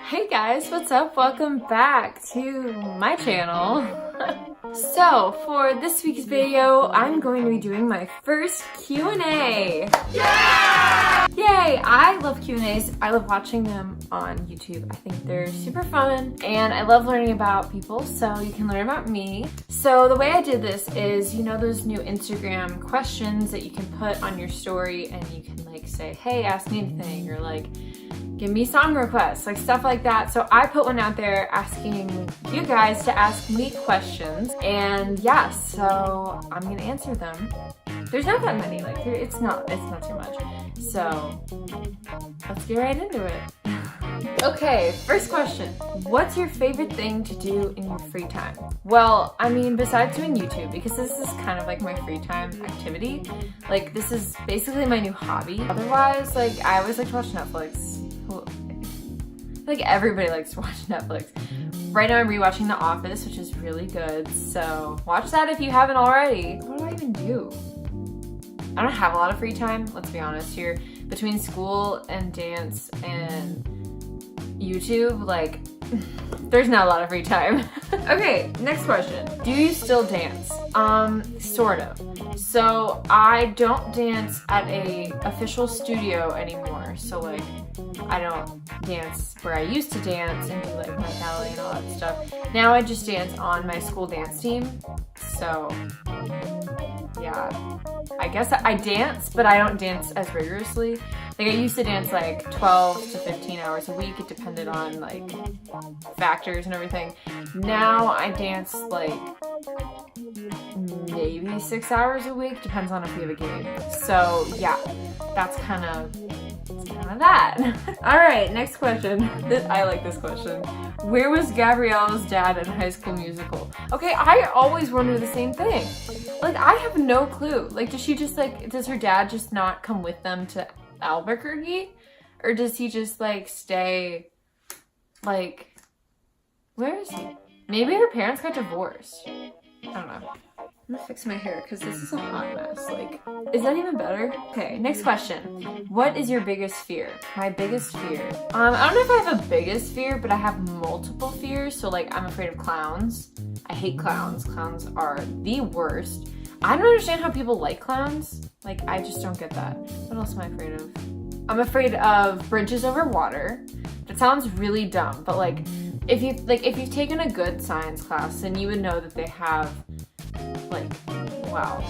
Hey guys, what's up? Welcome back to my channel. So, for this week's video, I'm going to be doing my first Q&A. Yeah! Yay! I love Q&As. I love watching them on YouTube. I think they're super fun, and I love learning about people, so you can learn about me. So the way I did this is, you know those new Instagram questions that you can put on your story, and you can like say, hey, ask me anything, or like, give me song requests, like stuff like that. So I put one out there asking you guys to ask me questions, and yeah, so I'm gonna answer them. There's not that many, like it's not too much. So let's get right into it. Okay, first question. What's your favorite thing to do in your free time? Well, I mean, besides doing YouTube, because this is kind of like my free time activity, like this is basically my new hobby. Otherwise, like I always like to watch Netflix. Like everybody likes to watch Netflix. Right now I'm rewatching The Office, which is really good, so watch that if you haven't already. What do I even do? I don't have a lot of free time, let's be honest here. Between school and dance and YouTube, like, there's not a lot of free time. Okay, next question. Do you still dance? Sort of. So I don't dance at a official studio anymore. So like, I don't dance where I used to dance and do like my ballet and all that stuff. Now I just dance on my school dance team. So yeah, I guess I dance, but I don't dance as rigorously. Like I used to dance like 12 to 15 hours a week. It depended on like factors and everything. Now I dance like maybe 6 hours a week, depends on if we have a game. So yeah, that's kind of that. All right, next question. I like this question. Where was Gabrielle's dad in High School Musical? Okay, I always wonder the same thing. Like I have no clue. Like does her dad just not come with them to Albuquerque? Or does he just like stay, like, where is he? Maybe her parents got divorced. I don't know. I'm gonna fix my hair because this is a hot mess. Like, is that even better? Okay, next question. What is your biggest fear? My biggest fear. I don't know if I have a biggest fear, but I have multiple fears. So like, I'm afraid of clowns. I hate clowns. Clowns are the worst. I don't understand how people like clowns. Like, I just don't get that. What else am I afraid of? I'm afraid of bridges over water. That sounds really dumb, but like, if you've taken a good science class, then you would know that they have, like, wow,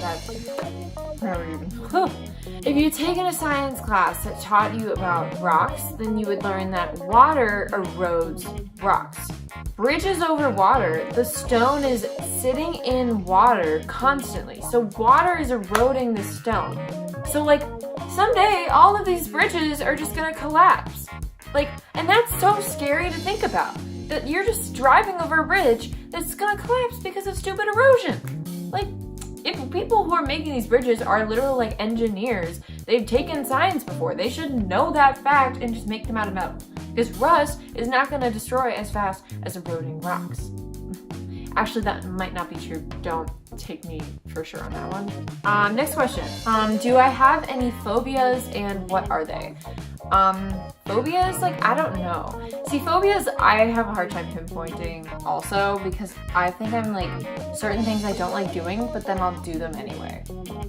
if you've taken a science class that taught you about rocks, then you would learn that water erodes rocks. Bridges over water, the stone is sitting in water constantly. So water is eroding the stone. So like, someday all of these bridges are just gonna collapse. Like, and that's so scary to think about. That you're just driving over a bridge that's gonna collapse because of stupid erosion. Like, if people who are making these bridges are literally like engineers, they've taken science before, they should know that fact and just make them out of metal. Because rust is not gonna destroy as fast as eroding rocks. Actually, that might not be true. Don't take me for sure on that one. Next question. Do I have any phobias and what are they? Phobias, like, I don't know. See, phobias, I have a hard time pinpointing also because I think I'm like, certain things I don't like doing, but then I'll do them anyway,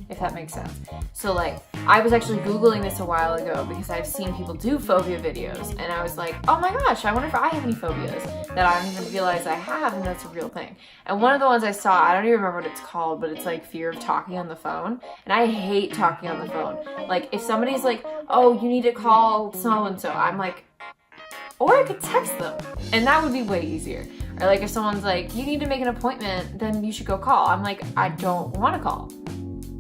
if that makes sense. So like, I was actually Googling this a while ago because I've seen people do phobia videos and I was like, oh my gosh, I wonder if I have any phobias that I don't even realize I have, and that's a real thing. And one of the ones I saw, I don't even remember what it's called, but it's like fear of talking on the phone. And I hate talking on the phone. Like if somebody's like, oh, you need to call so-and-so, I'm like, or I could text them and that would be way easier. Or like if someone's like, you need to make an appointment, then you should go call. I'm like, I don't want to call.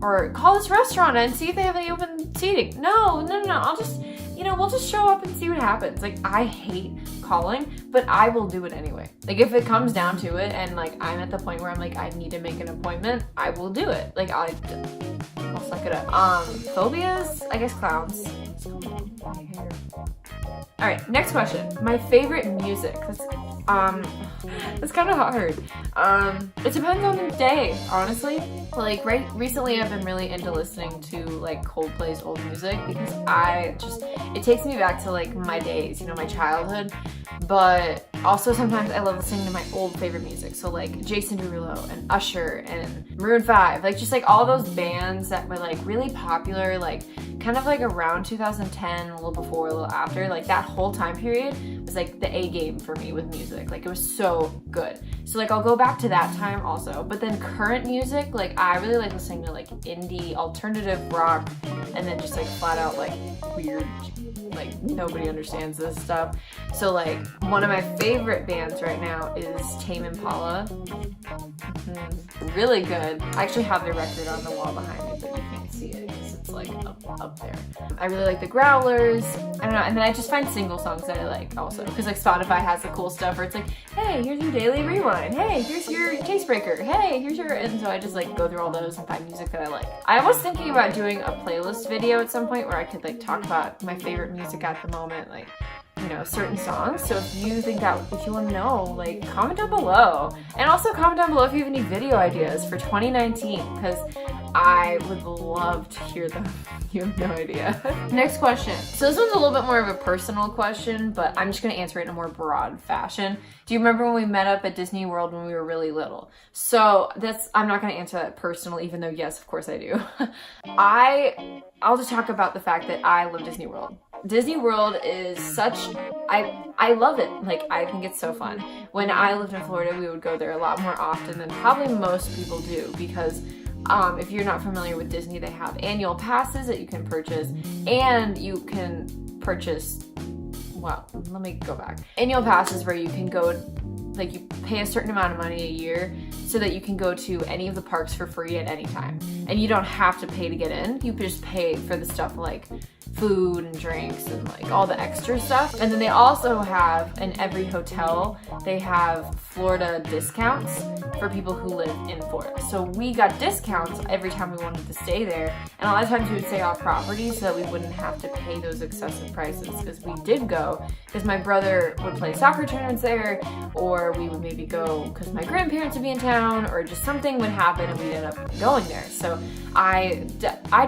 Or call this restaurant and see if they have any open seating. No, I'll just, we'll just show up and see what happens. Like, I hate calling, but I will do it anyway. Like, if it comes down to it and like I'm at the point where I'm like, I need to make an appointment, I will do it. Like, I'll suck it up. Phobias, I guess clowns. All right, next question. My favorite music. That's It's kind of hard. It depends on the day, honestly. Like recently I've been really into listening to like Coldplay's old music because it takes me back to like my days, you know, my childhood. But also sometimes I love listening to my old favorite music. So like Jason Derulo and Usher and Maroon 5, like just like all those bands that were like really popular, like kind of like around 2010, a little before, a little after, like that whole time period was like the A game for me with music. Like it was so good. So like I'll go back to that time also. But then current music, like I really like listening to like indie, alternative rock, and then just like flat out like weird, like nobody understands this stuff. So like one of my favorite bands right now is Tame Impala. Really good. I actually have their record on the wall behind me, but you can't see it because it's like up there. I really like the Growlers. I don't know, and then I just find single songs that I like also, because like Spotify has the cool stuff where it's like, hey, here's your daily rewind. Hey, here's your taste breaker. Hey, here's your, and so I just like go through all those and find music that I like. I was thinking about doing a playlist video at some point where I could like talk about my favorite music at the moment, like, you know, certain songs. So if you think that, if you want to know, like comment down below, and also comment down below if you have any video ideas for 2019, because I would love to hear them. You have no idea. Next question. So this one's a little bit more of a personal question, but I'm just gonna answer it in a more broad fashion. Do you remember when we met up at Disney World when we were really little? So I'm not gonna answer that personal, even though yes, of course I do. I'll just talk about the fact that I love Disney World. Disney World is such, I love it. Like, I think it's so fun. When I lived in Florida, we would go there a lot more often than probably most people do, because if you're not familiar with Disney, they have annual passes that you can purchase, and you can purchase, well, let me go back. Annual passes where you can go, like you pay a certain amount of money a year so that you can go to any of the parks for free at any time. And you don't have to pay to get in. You just pay for the stuff like food and drinks and like all the extra stuff. And then they also have, in every hotel, they have Florida discounts for people who live in Florida. So we got discounts every time we wanted to stay there. And a lot of times we would stay off property so that we wouldn't have to pay those excessive prices, because we did go because my brother would play soccer tournaments there, or we would maybe go because my grandparents would be in town, or just something would happen and we'd end up going there. So I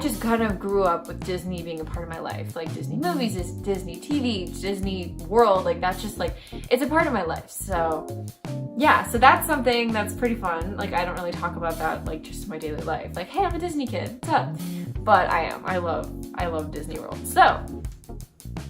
just kind of grew up with Disney being a part of my life. Like Disney movies, Disney TV, Disney World, like that's just like, it's a part of my life. So yeah, so that's something that's pretty fun. Like I don't really talk about that like just in my daily life. Like, hey, I'm a Disney kid, what's up? But I am, I love Disney World. So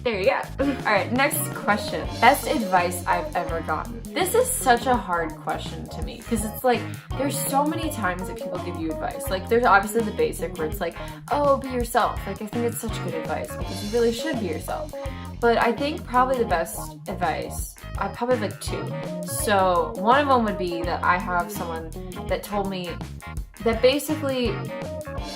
there you go. All right, next question. Best advice I've ever gotten. This is such a hard question to me, because it's like, there's so many times that people give you advice. Like there's obviously the basic where it's like, oh, be yourself. Like I think it's such good advice because you really should be yourself. But I think probably the best advice, I probably have like two. So one of them would be that I have someone that told me that basically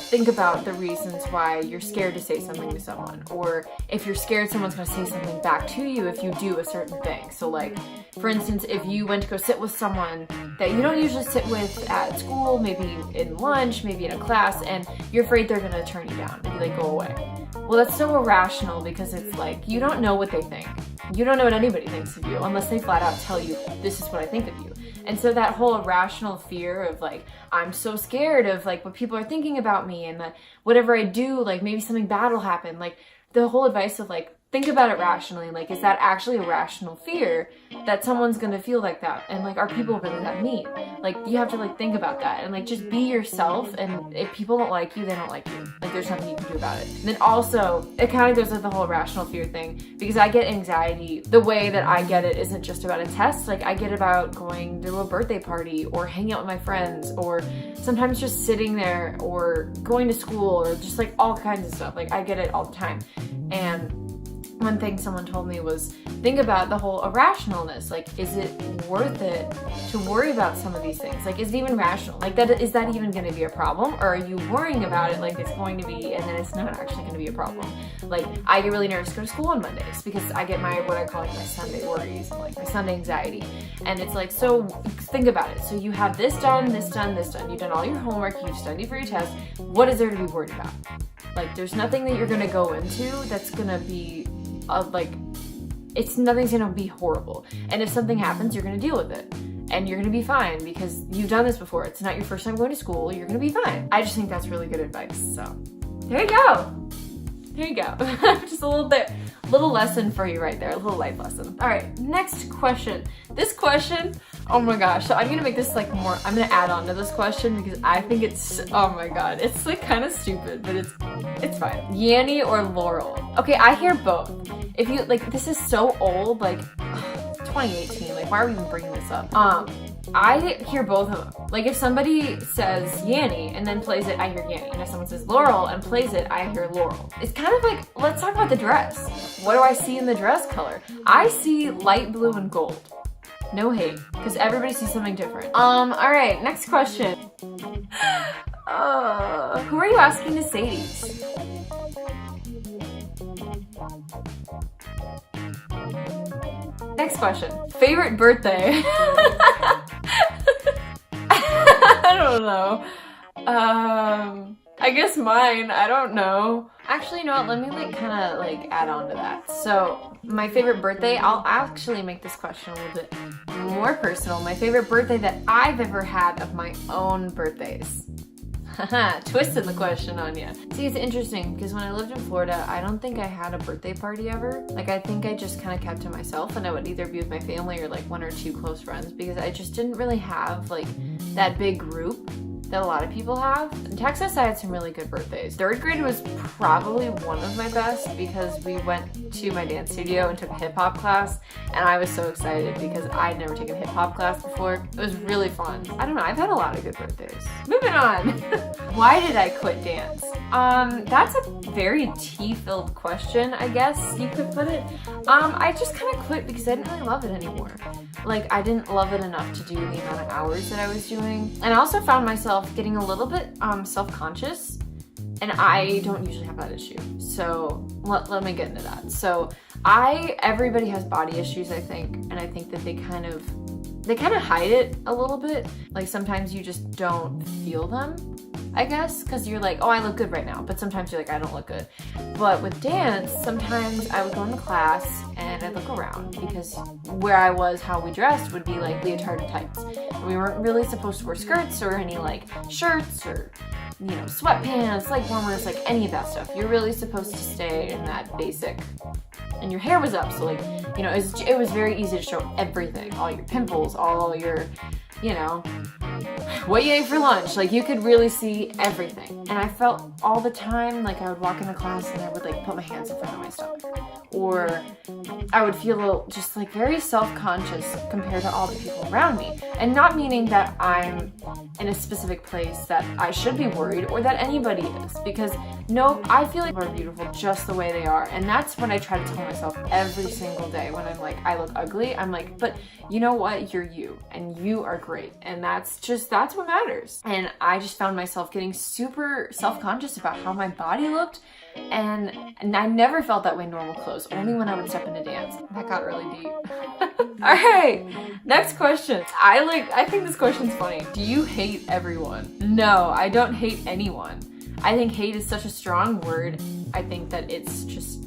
think about the reasons why you're scared to say something to someone, or if you're scared someone's going to say something back to you if you do a certain thing. So like, for instance, if you went to go sit with someone that you don't usually sit with at school, maybe in lunch, maybe in a class, and you're afraid they're going to turn you down and be like, go away. Well, that's so irrational, because it's like, you don't know what they think. You don't know what anybody thinks of you unless they flat out tell you, this is what I think of you. And so that whole irrational fear of like, I'm so scared of like what people are thinking about me, and that whatever I do, like maybe something bad will happen. Like the whole advice of like, think about it rationally. Like, is that actually a rational fear that someone's gonna feel like that? And like, are people really that mean? Like, you have to like think about that and like just be yourself. And if people don't like you, they don't like you. Like, there's nothing you can do about it. And then also, it kind of goes with the whole rational fear thing, because I get anxiety. The way that I get it isn't just about a test. Like, I get about going to a birthday party or hanging out with my friends, or sometimes just sitting there, or going to school, or just like all kinds of stuff. Like, I get it all the time. And one thing someone told me was, think about the whole irrationalness. Like, is it worth it to worry about some of these things? Like, is it even rational? Like, is that even going to be a problem? Or are you worrying about it like it's going to be, and then it's not actually going to be a problem? Like, I get really nervous to go to school on Mondays because I get my, what I call like my Sunday worries and like my Sunday anxiety. And it's like, so think about it. So you have this done, this done, this done. You've done all your homework, you've studied for your test. What is there to be worried about? Like, there's nothing that you're going to go into that's going to be like nothing's gonna be horrible. And if something happens, you're gonna deal with it. And you're gonna be fine because you've done this before. It's not your first time going to school. You're gonna be fine. I just think that's really good advice. So there you go. There you go. Just a little lesson for you right there. A little life lesson. All right, next question. This question, oh my gosh. So I'm gonna make this like more, I'm gonna add on to this question because I think it's, oh my God. It's like kind of stupid, but it's fine. Yanny or Laurel? Okay, I hear both. If you, like, this is so old, like 2018, like why are we even bringing this up? I hear both of them. Like if somebody says Yanny and then plays it, I hear Yanny. And if someone says Laurel and plays it, I hear Laurel. It's kind of like, let's talk about the dress. What do I see in the dress color? I see light blue and gold. No hate, because everybody sees something different. All right, next question. Who are you asking to say these? Next question. Favorite birthday? I don't know. I guess mine, I don't know. Actually, you know what, let me like kind of like add on to that. So my favorite birthday, I'll actually make this question a little bit more personal. My favorite birthday that I've ever had of my own birthdays. Haha, twisted the question on you. See, it's interesting because when I lived in Florida, I don't think I had a birthday party ever. Like, I think I just kind of kept to myself, and I would either be with my family or like one or two close friends because I just didn't really have like that big group that a lot of people have. In Texas, I had some really good birthdays. Third grade was probably one of my best because we went to my dance studio and took a hip hop class, and I was so excited because I'd never taken a hip hop class before. It was really fun. I don't know, I've had a lot of good birthdays. Moving on. Why did I quit dance? That's a very tea-filled question, I guess you could put it. I just kind of quit because I didn't really love it anymore. Like, I didn't love it enough to do the amount of hours that I was doing. And I also found myself getting a little bit self-conscious, and I don't usually have that issue. So let me get into that. So everybody has body issues, I think, and I think that they kind of hide it a little bit. Like sometimes you just don't feel them, I guess, because you're like, oh, I look good right now. But sometimes you're like, I don't look good. But with dance, sometimes I would go into class and I'd look around because where I was, how we dressed would be like leotard and tights. We weren't really supposed to wear skirts or any like shirts or, you know, sweatpants, leg warmers, like any of that stuff. You're really supposed to stay in that basic. And your hair was up, so like, you know, it was very easy to show everything. All your pimples, all your, you know, what you ate for lunch. Like, you could really see everything. And I felt all the time like I would walk into class and I would like put my hands in front of my stomach. Or I would feel just like very self-conscious compared to all the people around me. And not meaning that I'm in a specific place that I should be worried or that anybody is. Because no, I feel like people are beautiful just the way they are. And that's what I try to tell myself every single day when I'm like, I look ugly. I'm like, but you know what? You're you and you are great. And that's what matters. And I just found myself getting super self-conscious about how my body looked. And I never felt that way in normal clothes, only when I would step into dance. That got really deep. All right, next question. I think this question's funny. Do you hate everyone? No, I don't hate anyone. I think hate is such a strong word. I think that it's just,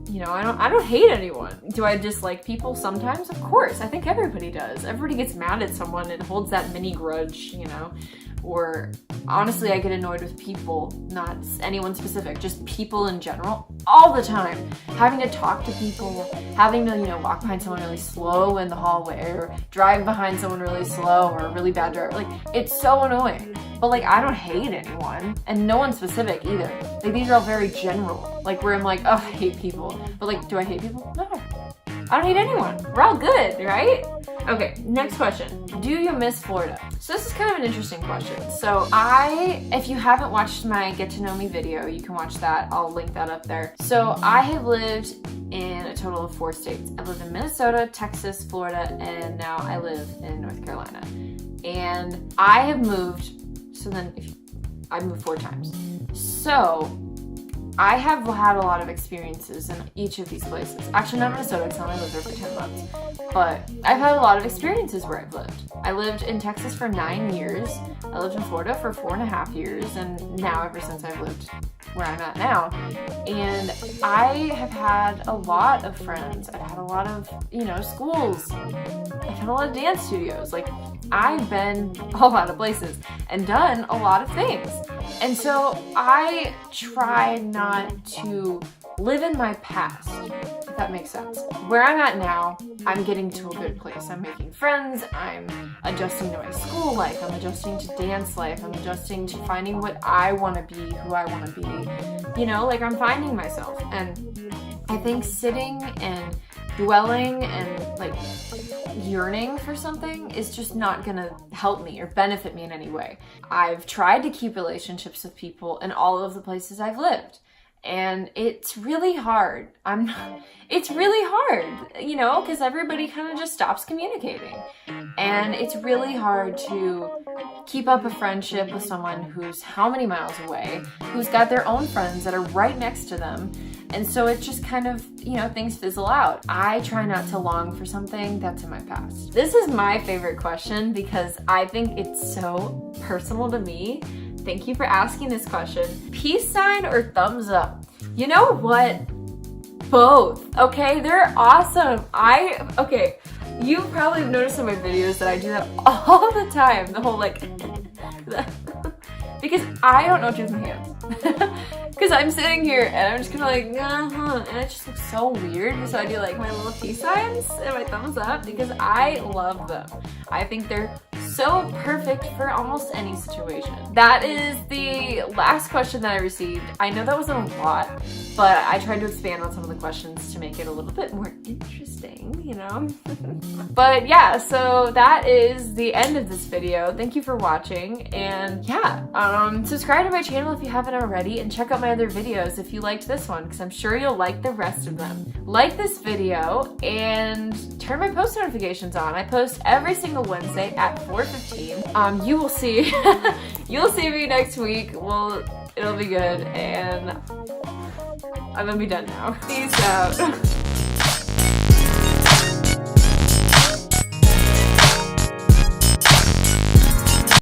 you know, I don't hate anyone. Do I dislike people sometimes? Of course, I think everybody does. Everybody gets mad at someone and holds that mini grudge, you know? Or honestly, I get annoyed with people, not anyone specific, just people in general, all the time. Having to talk to people, having to, you know, walk behind someone really slow in the hallway, or drive behind someone really slow, or a really bad driver. Like, it's so annoying. But like, I don't hate anyone, and no one specific either. Like, these are all very general. Like, where I'm like, oh, I hate people. But like, do I hate people? No. I don't hate anyone. We're all good, right? Okay, next question. Do you miss Florida? So this is kind of an interesting question. So if you haven't watched my Get to Know Me video, you can watch that. I'll link that up there. So I have lived in a total of 4 states. I've lived in Minnesota, Texas, Florida, and now I live in North Carolina. And I have moved, I moved 4 times. So I have had a lot of experiences in each of these places. Actually, not Minnesota, because I only lived there for 10 months. But I've had a lot of experiences where I've lived. I lived in Texas for 9 years. I lived in Florida for 4.5 years. And now, ever since I've lived where I'm at now. And I have had a lot of friends. I've had a lot of, schools. I've had a lot of dance studios. Like, I've been a lot of places and done a lot of things. And so I try not to live in my past, if that makes sense. Where I'm at now, I'm getting to a good place. I'm making friends, I'm adjusting to my school life, I'm adjusting to dance life, I'm adjusting to finding what I want to be, who I want to be. Like, I'm finding myself. And I think sitting and dwelling and like yearning for something is just not gonna help me or benefit me in any way. I've tried to keep relationships with people in all of the places I've lived. And it's really hard. It's really hard, because everybody kind of just stops communicating. And it's really hard to keep up a friendship with someone who's how many miles away, who's got their own friends that are right next to them. And so it just kind of, things fizzle out. I try not to long for something that's in my past. This is my favorite question because I think it's so personal to me. Thank you for asking this question. Peace sign or thumbs up? You know what? Both, okay? They're awesome. You probably have noticed in my videos that I do that all the time. The whole because I don't know what to do with my hands. Because I'm sitting here and I'm just kind of like, and it just looks so weird. So I do like my little peace signs and my thumbs up because I love them. I think they're so perfect for almost any situation. That is the last question that I received. I know that wasn't a lot, but I tried to expand on some of the questions to make it a little bit more interesting, But yeah, so that is the end of this video. Thank you for watching, and subscribe to my channel if you haven't already, and check out my other videos if you liked this one, because I'm sure you'll like the rest of them. Like this video and turn my post notifications on. I post every single Wednesday at 4:15. You will see you'll see me next week. It'll be good, and I'm gonna be done now. Peace out.